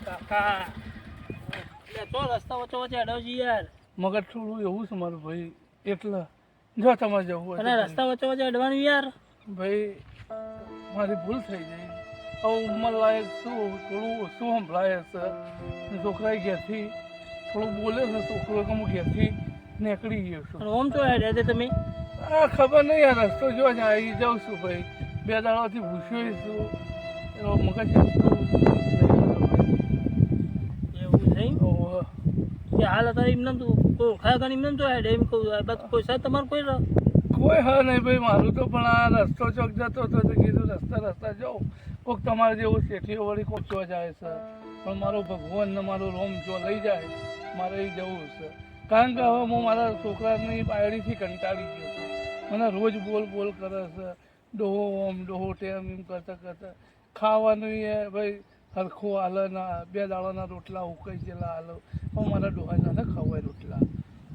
કાકા તો રસ્તા વચ્ચે વચ્ચે અડાવજી યાર. મગજ થોડું એવું છે મારું ભાઈ, એટલે જો તમારે જવું હોય અને રસ્તા વચ્ચે વચ્ચે અડવાનું યાર. ભાઈ મારી ભૂલ થઈ ગઈ. હવે ઉંમર લાયક શું થોડું ઓછું સંભળાય છે. છોકરાએ ઘેરથી થોડું બોલે છે. છોકરો કે હું ઘેરથી નીકળી ગયો છું. અને ઓમ તો હેડ્યા છે તમે. ખબર નહીં યાર, રસ્તો જો ને આવી જાઉં છું ભાઈ. 2 દાડાથી ભૂસ્યો છું. એનો મગજ એવું થઈ કે હાલ અત્યારે એમને તો કોઈ ઓળખાય કાને એમને તો હેડે એમ કહું. બસ કોઈ સાહેબ તમારું કોઈ કોઈ હા નહીં ભાઈ મારું તો. પણ આ રસ્તો ચોક જતો હતો તો કીધું રસ્તા જાઉં. કોઈક તમારે જેવું શેઠીઓ વળી કોઈક જો જાય છે. પણ મારો ભગવાન ને મારું રોમ જો લઈ જાય મારે એ જવું છે. કારણ કે હવે હું મારા છોકરાની બાયડીથી કંટાળી ગયો છું. મને રોજ બોલ કરે છે. ડોહો ઓમ ડોહો ટેમ એમ કરતા ખાવાનું એ ભાઈ હરખું હાલે ના. 2 દાડાના રોટલા ઉકાઈ ગયેલા હાલો. હું મારા ડોહાના ને ખવાય રોટલા.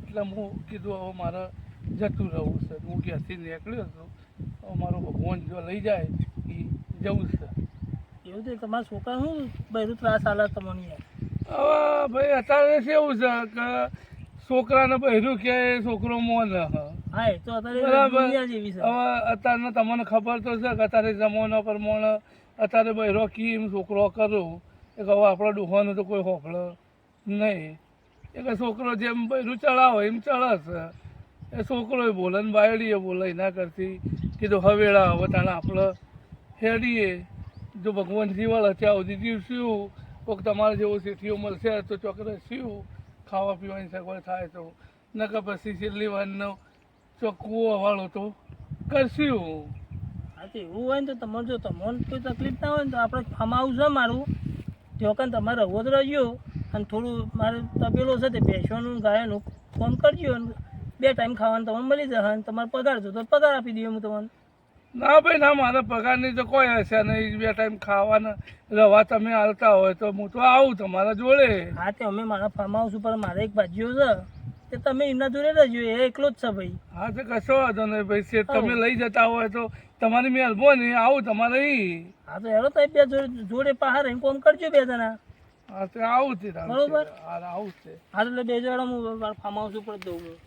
એટલે હું કીધું હવે મારે જતું રહું છે. હું ઘેરથી નીકળ્યો છું. હવે મારો ભગવાન જો લઈ જાય એ જવું છે. એવું છે તમારા છોકરા શું બહેરું ત્રાસ હાલે તમને યાર. હવે ભાઈ અત્યારે કેવું છે કે છોકરાને બહેરું કે છોકરો મોન. હા એ તો અત્યારે બરાબર. દુનિયા જેવી છે. હવે અત્યારનો તમને ખબર તો છે કે અત્યારે જમાનો પ્રમાણે અત્યારે બહેરો કેમ છોકરો કરું એ હવે આપણા ડોહાનું તો કોઈ હોફળે નહીં. એ કે છોકરો જેમ બહેરું ચડાવે એમ ચડે છે. એ છોકરો બોલે ને બાયડીએ બોલે. એના કરતી કીધું હવેળા હવે તાણે આપણે હેડીએ. જો ભગવાન જીવળ ત્યાં સુધી જીવશું. કોઈક તમારે જેવો શેઠીઓ મળશે તો ચોક્કસ શું ખાવા પીવાની સગવડ થાય તો. નકર પછી છેલ્લી વારનો ચોખ્ખું હવાળો તો કરશું. હા તો એવું હોય ને તો તમારે જો તમને કોઈ તકલીફ ના હોય ને તો આપણે ફાર્મ હાઉસ છે મારું. જો કાન તમારે રહો જ રહ્યો. અને થોડું મારે તબેલો છે તે ભેંસોનું ગાયનું ફોન કરજો. અને 2 ટાઈમ ખાવાનું તમને મળી જશે. અને તમારે પગાર જો તો પગાર આપી દઈએ હું તમને. ના ભાઈ ના, મારા પગારની તો કોઈ હશે નહીં. 2 ટાઈમ ખાવાના રવા તમે હાલતા હોય તો હું તો આવું તમારા જોડે. હા તે અમે મારા ફાર્મ હાઉસ ઉપર મારે એક ભાજીઓ છે તે તમે એમના જોડે રહેજો. એ એકલો જ છે ભાઈ. હા તો કશો વાંધો નહીં ભાઈ. શેઠ તમે લઈ જતા હોય તો તમારી મહેરબાની. આવું તમારે હા તો હેડો તમે 2 જોડે પહાડ રહીને કોમ કરજો 2 જણા. હા તો આવું છે બરોબર. હા આવું છે. હા એટલે 2 જણા હું મારા ફાર્મ હાઉસ ઉપર જ દઉં.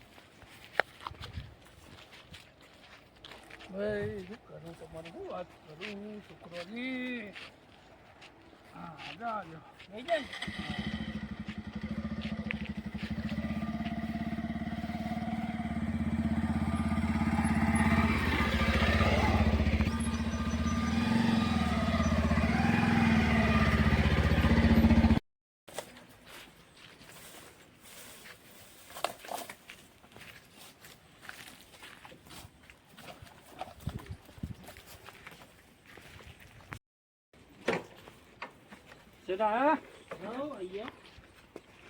ભાઈ શું કરું તમારે શું વાત કરું છોકરાની. હા જાજો લઈ જાય ને. હા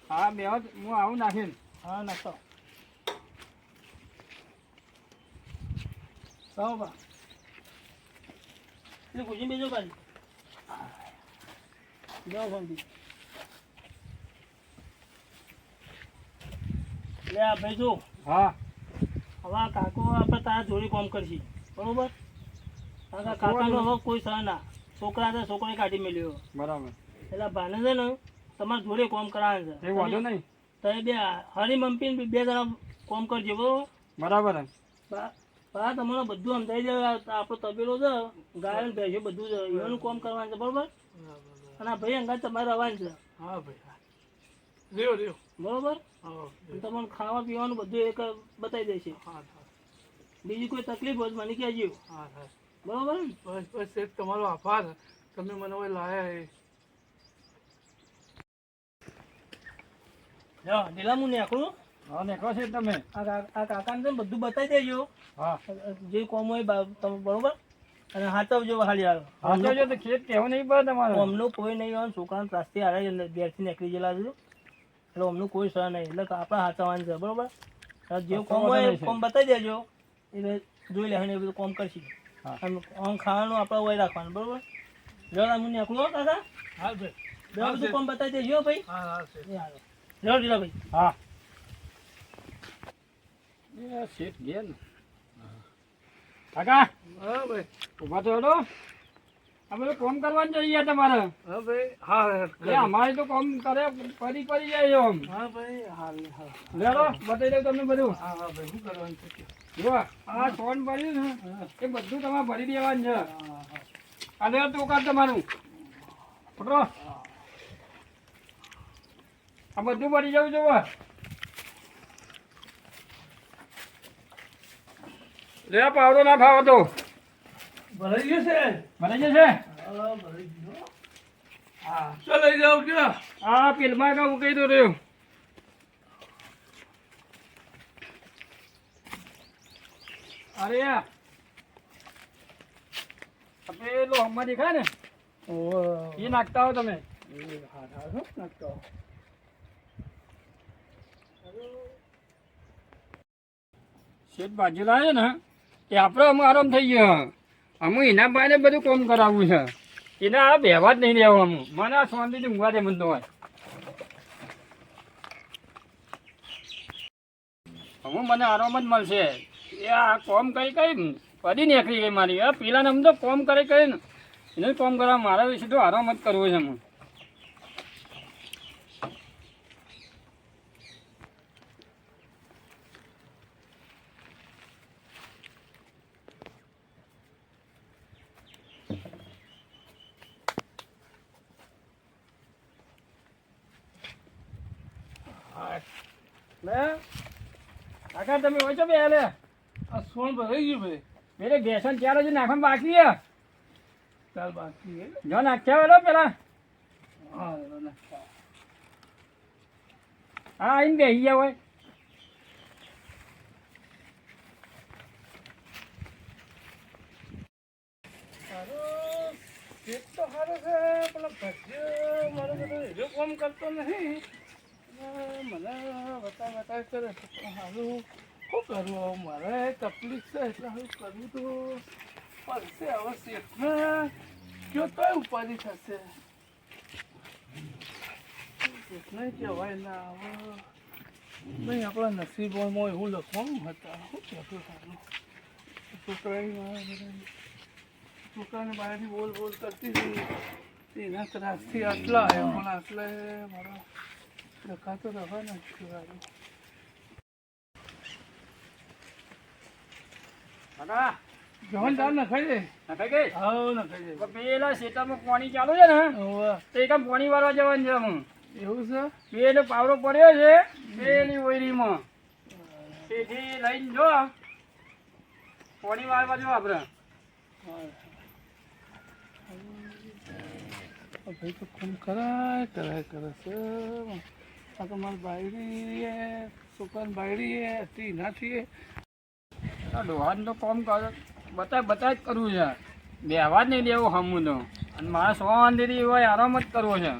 હા બે હું આવું નાખીને. હા નાખો. બરાબર. એટલે ખુશી બેજો કાઢી જાઓ ફોનથી. એટલે આ ભાઈ જો હા હવે આ કાકો આપણે તારા જોડે કામ કરશે બરોબર. કારણ કે કાકાનો હવે કોઈ સહ ના. છોકરા છે છોકરાએ કાઢી મેલ્યો. બરાબર. એટલે ભાને છે ને તમારે જોડે કામ કરાવે છે. વાંધો નહીં. તમે 2 હરી મમ્પી 2 જણા કામ કરજો બરોબર. બરાબર. બા તમને બધું સમજાઈ જાય. આપણો તબેલો છે ગાયન ભેંસો બધું છે એનું કામ કરવાનું છે બરોબર. અને આ ભાઈ અંગાત તમારે આવવાનું છે. હા ભાઈ રહ્યો બરોબર. હા તમને ખાવા પીવાનું બધું એક બતાવી દેશે. હા બીજી કોઈ તકલીફ હોય તો મને કહેજો. હા બરોબર ને. બસ બસ એક તમારો આભાર. તમે મને હવે લાયા એ. લો ઢીલા હું નીકળું. હા નીકળો છે તમે. આ કાકાને છે ને બધું બતાવી દેજો. હા જે કોમ હોય તમે બરોબર. અને હાચવજો હાલી હાલ. હાચવજો તો ખેત કેવું નહીં પડે તમારે. અમનું કોઈ નહીં હોય. છોકરાને ત્રાસથી હારે ઘેરથી નીકળી ગયેલા છે. એટલે અમનું કોઈ સહ નહીં. એટલે આપણે હાચવવાનું છે બરોબર. જે કોમ હોય એ કોમ બતાવી દેજો. એટલે જોઈ લે એ બધું કોમ કરશે. આમ ખાવાનું આપણે હોય રાખવાનું બરોબર. જરા હું નીકળું હો કાકા. હા ભાઈ બધું કોમ બતાવી દેજો ભાઈ. હા હા છે. જરા ઢીલા ભાઈ. હા એ શેઠ ગયા ને. કાકા હા ભાઈ ઉભા તો હેડો. આ બધું કોમ કરવાનું જોઈએ તમારે. હા ભાઈ હા એટલે અમારે તો કોમ કરે પડી જાય આમ. હા ભાઈ હાલ હા લેલો બતાવી દઉં તમને બધું. હા હા ભાઈ શું કરવાનું છે જો આ સોન ભર્યું ને એ બધું તમારે ભરી દેવાનું છે. આ લે તો કાઢ તમારું પકડો. આ બધું ભરી જવું જોવે. લે પાવડો ના ખાવો તો ભરાઈ ગયું છે ભરાઈ જશે. હા ભરાઈ ગયું હા ચાલ લઈ જાઓ કે આ પેલમાં કાં મૂકી દો રહ્યો. અરે આ પેલો હમણાં દેખાય ને એ નાખતા હો તમે. હા હા શું નાખતો શેઠ બાજુ લાવે ને એ આપણો અમે આરામ થઈ ગયો. અમે એના બાને બધું કામ કરાવવું છે. એને આ વ્યવહાર જ નહીં રહેવો અમુક મને આ શાંતિથી ઊંઘવા દે મને તો હોય. હવે મને આરામ જ મળશે. એ આ કોમ કરી પડી નીકળી ગઈ મારી. આ પેલાને આમ તો કોમ કરી ને એને કોમ કરવા મારા વિશે તો આરામ જ કરવો છે. હું લે કાકા તમે હોય છો બે લે આ સોન ભરાઈ ગયું ભાઈ મેરે બેસન ચાર હજુ નાખવાનું બાકી છે. ચાલ બાકી હે જો નાખ્યા હોય પેલા હા નાખતા હા આવીને બેસી ગયા હોય. સારું પેટ તો સારું છે પણ ભજ્યો મારો બધો એવો કામ કરતો નહીં અને મને બતા કરે છે પણ સારું શું કરવું મારે તકલીફ છે એટલે હવે કરવું તો પડશે. હવે શેઠને કયો તોય ઉપાધિ થશે. શેઠને કહેવાય ના હવે નહીં આપણા નસીબોમાં એવું લખવાનું હતા શું કહેતું સારું છોકરાને બહારથી બોલ કરતી હતી એના ત્રાસથી આટલા આવ્યા પણ આટલે મારા લખાતો રવા નથી વાળું. કાકા જવાન ચાલ નખાઈ દે નખાઈ ગઈ. હા નખાઈ દે તો પેલા શેતામાં પાણી ચાલુ છે ને હવે તો એક આમ પાણી વાળવા જવાનું છે. હું એવું છે પેલો પાવડો પડ્યો છે પેલી ઓયરીમાં તેથી લઈને જો પાણી વાળવા જો આપણે. ભાઈ તો ખૂન કરાય કરે છે. આ તો મારી બાયડી એ છોકરાની બાયડી એ હતી નાથી ડોહાન તો કોમ બતાય જ કરવું છે. વ્યવહાર નહીં દેવો હમું તો અને મારા શાંતિથી હોય આરામ જ કરવો છે.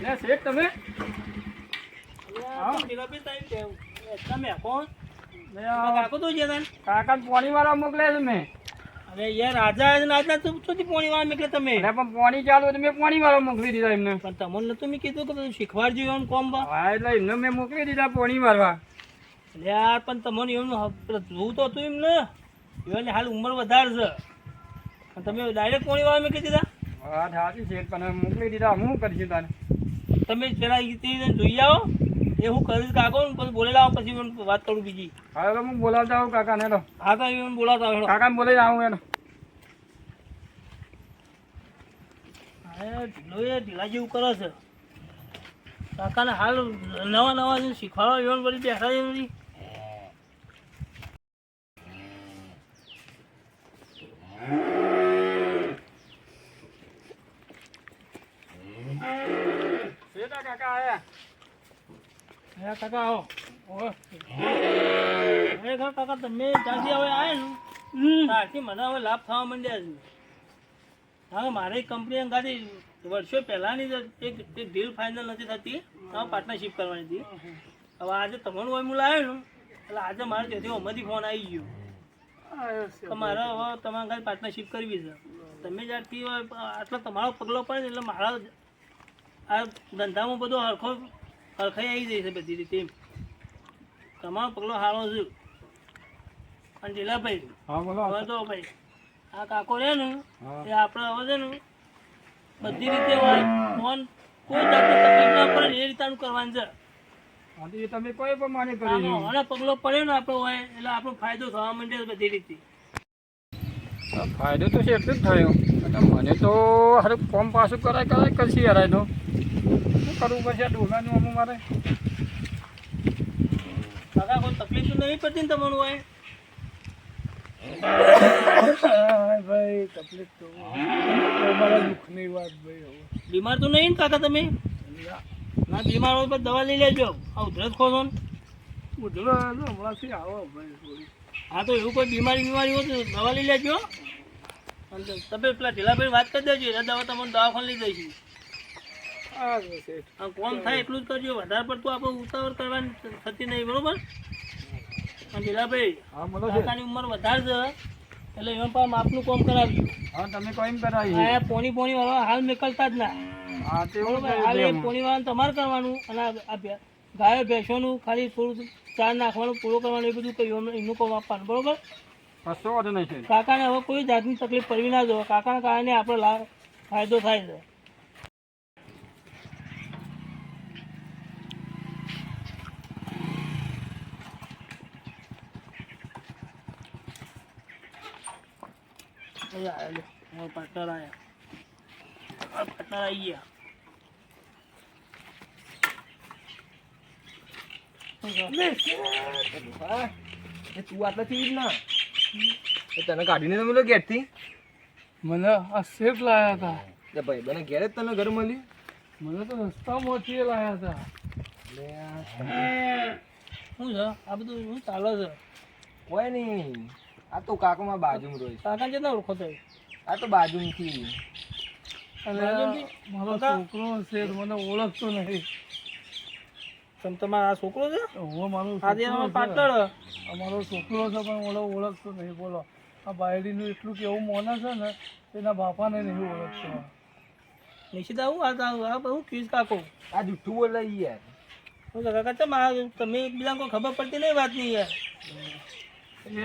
લે શેઠ તમે તમે કોણ લે આ કાકો તો છે તને કાકા પાણી વાળા મોકલે છે મેં. અરે યાર રાજા રાજા તું સુધી પોણી વાળા મેકલે તમે એટલે પણ પાણી ચાલુ હતું મેં પાણી વાળા મોકલી દીધા એમને. પણ તમને નતું મેં કીધું કે બધું શીખવાડજો એમ કોમ બા હા એટલે એમને મેં મોકલી દીધા પાણી મારવા. એટલે યાર પણ તમને એમનું જોવું તો હતું એમ ને એને હાલ ઉંમર વધારે છે પણ તમે ડાયરેક્ટ પોણી વાળા મેકલી દીધા. હા સાચી છે પણ મોકલી દીધા હું કરીશું તારે. તમે પેલા જોઈ આવો એ હું કરીશ કાકો ને પછી બોલેલા આવો પછી હું વાત કરું બીજી. હા તો હું બોલાવતા આવું કાકાને તો. હા તો એમ બોલાવતા આવો કાકાને બોલાવી આવું એનો. હા ઢીલો એ ઢીલા જેવું કરે છે કાકાને હાલ નવા જે શીખવાડવા એવન વળી બેઠા છે નથી. કાકા આયા. હા કાકા આવો ખરેખર કાકા તમે ત્યાંથી હવે આવ્યા ને ત્યારથી મને હવે લાભ થવા માંડ્યા છે. હા મારી કંપની અંગાથી વર્ષો પહેલાંની એક ડીલ ફાઇનલ નથી થતી પાર્ટનરશિપ કરવાની હતી. હવે આજે તમારું હોય હું લાવ્યો ને એટલે આજે મારે ત્યાંથી અમારી ફોન આવી ગયો તો મારે હવે તમારા ઘરે પાર્ટનરશિપ કરવી છે. તમે જ્યારથી આટલો તમારો પગલો પડે ને એટલે મારા આ ધંધામાં બધો હરખાઈ આવી જાય છે બધી રીતે. તમારો પગલો સારો છે અને ઢીલાભાઈ હા બોલો હવે તો ભાઈ આ કાકો રહે ને હા એ આપણે હવે છે ને બધી રીતે હોય ફોન કોઈ જાતની તકલીફ ના પડે ને એ રીતનું કરવાનું છે. હા તો એ તમે કોઈ પણ માને કરી આમાં હવે પગલો પડ્યો ને આપણો હોય એટલે આપણો ફાયદો થવા માંડે બધી રીતે. ફાયદો તો છે એટલું જ થયો અને મને તો હારું કોમ પાછું કરાય કરશી યાર તો શું કરવું પડશે આ ડોલાનું આમાં મારે કાકા કોઈ તકલીફ તો નહીં પડતી ને તમારું હોય? હા ભાઈ તકલીફ તો મારા દુઃખની વાત ભાઈ હવે. બીમાર તો નહીં ને કાકા તમે? ના બીમાર હોય તો દવા લઈ લેજો. આ ઉધરસ ખો છો ને? ઉધરસ હમણાંથી આવો ભાઈ થોડી. હા તો એવું કોઈ બીમારી હોય તો દવા લઈ લેજો. અને તમે પેલા ઢીલાભાઈ વાત કરી દેજો એટલે દવા તમને દવાખાને લઈ જઈશું. હા શેઠ. આ કોમ થાય એટલું જ કરજો, વધારે પડતું આપણે ઉતાવળ કરવાની થતી નહીં, બરોબર? અને ઢીલાભાઈ હા બોલો છે કાકાની ઉંમર વધારે છે એટલે એમાં પણ માપનું કોમ કરાવજો. હા તમે કોઈ એમ કરાવી આ પોણી વાળા હાલ નીકળતા જ ના, હા તેવું બરોબર? હાલ એ પોણી વાળાને તમારે કરવાનું અને આ ગાયો ભેંસોનું ખાલી થોડું ચાર નાખવાનું, પૂરો કરવાનું, એ બધું કહ્યું એનું કોમ આપવાનું, બરોબર? કશો વાંધો નહીં છે. કાકાને હવે કોઈ જાતની તકલીફ પડવી ના જો, કાકાના કારણે આપણો ફાયદો થાય છે. પાર્ટનર આવી ગયા. તું આટલા થી જ ના તને કાઢીને તો મળ્યો ઘેર થી મને આ શેઠ લાયા હતા. ભાઈ બને ઘેર જ તને ઘર મળ્યું. મને તો રસ્તામાંથી એ લાયા હતા. શું છે આ બધું? શું ચાલે છે? કોઈ નહીં, આ તો કાકોમાં બાજુમાં રોય છે. કાકા કેટલા ઓળખો છો? આ તો બાજુમાંથી અને બાજુથી? મારો કાકા? છોકરો શેઠ મને ઓળખતો નહીં. તમારા આ છોકરો છે? હું મારો આજે છોકરો છે. પાર્ટનર અમારો છોકરો છે પણ ઓળખતો નહીં. બોલો આ બાયડીનું એટલું કેવું મોને છે ને એના બાપાને નહીં ઓળખતો. નિશ્ચિત આવું આ બહુ ક્યુઝ કાકો. આ જુઠ્ઠું બોલાય યાર. શું છે કાકા? તમે એકબીજા કોઈ ખબર પડતી નહીં વાત નહીં યાર.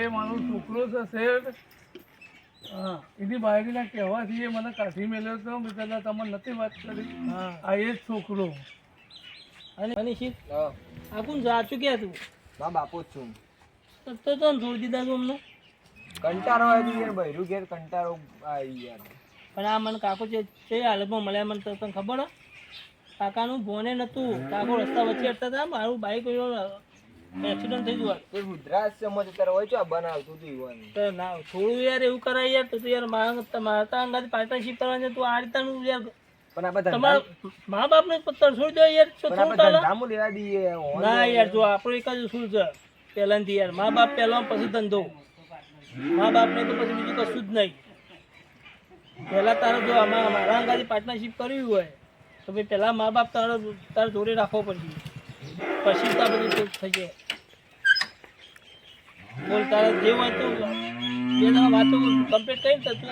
એ મારો છોકરો છે શેઠ. હા એની બાયડીના કહેવાથી એ મને કાઢી મેલ્યો હતો. મેં પહેલાં તમને નથી વાત કરી. હા આ એ જ છોકરો. અને નિશ્ચિત હા, આ કોણ સાચું કે તું? મારા બાપો જ છું. તો છોડી દીધા તું અમને. કંટાળો આવે તો યાર બૈરું ઘેર કંટાળો આવી યાર. પણ આ મને કાકો છે હાલતમાં મળ્યા મને તો તને ખબર હે? કાકાનું ભોને નતું, કાકો રસ્તા વચ્ચે હટતા હતા, મારું બાઈક એક્સિડન્ટ થઈ ગયું. તે રુદ્રાજ સમજ તારે હોય છે આ બનાવતું હતું ઈવન. તો ના થોડું યાર એવું કરાય યાર. તો યાર મારા અંગાથી પાર્ટનરશીપ કરવાની છે. તું આ રીતનું યાર પણ આપણે તમારા મા બાપને તરછોડી દો યાર. પણ થોડું આપણે ચાલે? ધંધામાં લેવા દઈએ. ના યાર, જો આપણો એક જ શું છે પહેલાંથી યાર, મા બાપ પહેલા પછી ધંધો. મા બાપને તો પછી બીજું કશું જ નહીં. પહેલા તારે જો મારા અંગાથી પાર્ટનરશીપ કરવી હોય તો ભાઈ પહેલા મા બાપ તારે જોડે રાખવો પડશે, પછી તો આ બધું થઈ જાય. બોલ તારે જે હોય તો બે જણા વાતો કમ્પ્લીટ કરીને તો તું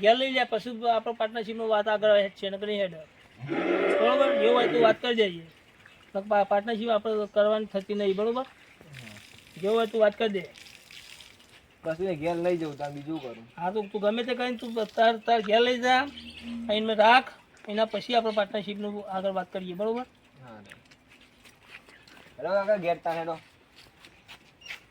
ઘેર લઈ જાય, પછી આપણો પાર્ટનરશીપનો વાત આગળ છે ને કરી હેડ. બરોબર? જે હોય તો વાત કરી દેજે. પાર્ટનરશીપ આપણે કરવાની થતી નહીં, બરોબર? જે હોય તું વાત કરી દે. કશું ઘેર લઈ જવું તાર બીજું કરું. હા તો તું ગમે તે કરીને તું તાર ઘેર લઈ જા, એને રાખ, એના પછી આપણે પાર્ટનરશીપનું આગળ વાત કરીએ, બરોબર? હા હેલો કાકા ઘેર તા હેડો.